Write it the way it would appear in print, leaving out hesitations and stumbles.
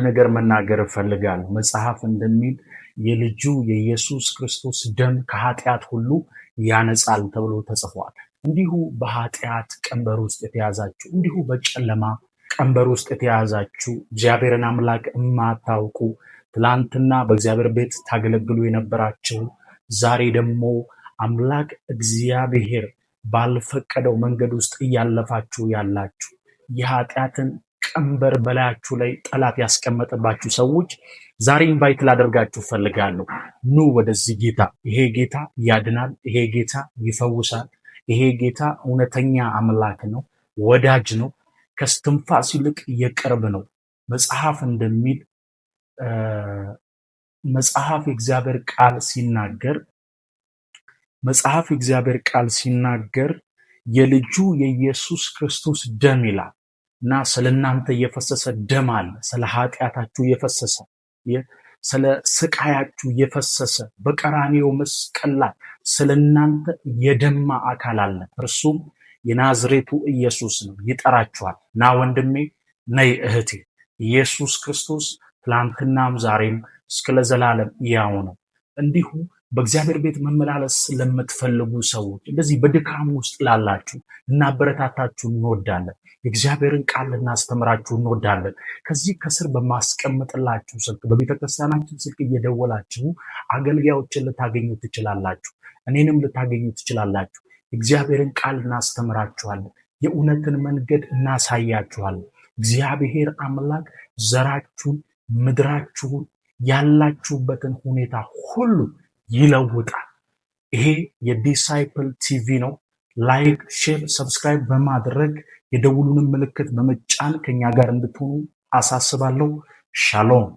ነገር መናገር እፈልጋለሁ። መጽሐፍ እንደሚል የልጁ የኢየሱስ ክርስቶስ ደም ከኃጢአት ሁሉ ያነጻል ተብሎ ተጽፏል። እንዲሁ በኃጢአት ቀንበር ውስጥ የተያዛችሁ፣ እንዲሁ በጨለማ ቀንበር ውስጥ የተያዛችሁ እግዚአብሔርን አምላክ የማታውቁ ትላንትና በእግዚአብሔር ቤት ታገለግሉ የነበራችሁ ዛሬ ደግሞ አምላክ እግዚአብሔር ባልፈቀደው መንገድ ውስጥ እያለፋችሁ ያላችሁ የኃጢአትን ቀንበር በላያችሁ ላይ ጠላት ያስቀመጠባችሁ ሰዎች ዛሬ ኢንቫይት ላደርጋችሁ ፈልጋለሁ። ኑ ወደዚህ ጌታ። ይሄ ጌታ ያድናል። ይሄ ጌታ ይፈውሳል። ይሄ ጌታ እውነተኛ አምላክ ነው፣ ወዳጅ ነው፣ ከስትንፋስ ይልቅ የቅርብ ነው። መጽሐፍ እንደሚል መጽሐፍ የእግዚአብሔር ቃል ሲናገር የልጁ የኢየሱስ ክርስቶስ ደም ይላል እና ስለ እናንተ የፈሰሰ ደም አለ። ስለ ኃጢአታችሁ የፈሰሰ ስለ ስቃያችሁ የፈሰሰ በቀራንዮ መስቀል ላይ ስለ እናንተ የደማ አካል አለ። እርሱም የናዝሬቱ ኢየሱስ ነው። ይጠራችኋል። ና ወንድሜ፣ ነይ እህቴ። ኢየሱስ ክርስቶስ ትላንትናም ዛሬም እስከ ለዘላለም ያው ነው። እንዲሁ በእግዚአብሔር ቤት መመላለስ ለምትፈልጉ ሰዎች፣ እንደዚህ በድካም ውስጥ ላላችሁ እናበረታታችሁ እንወዳለን። የእግዚአብሔርን ቃል ልናስተምራችሁ እንወዳለን። ከዚህ ከስር በማስቀምጥላችሁ ስልክ በቤተክርስቲያናችን ስልክ እየደወላችሁ አገልጋዮችን ልታገኙ ትችላላችሁ። እኔንም ልታገኙ ትችላላችሁ። የእግዚአብሔርን ቃል እናስተምራችኋለን። የእውነትን መንገድ እናሳያችኋለን። እግዚአብሔር አምላክ ዘራችሁን፣ ምድራችሁን፣ ያላችሁበትን ሁኔታ ሁሉ ይለውጣል። ይሄ የዲሳይፕል ቲቪ ነው። ላይክ፣ ሼር፣ ሰብስክራይብ በማድረግ የደውሉንም ምልክት በመጫን ከኛ ጋር እንድትሆኑ አሳስባለሁ። ሻሎም።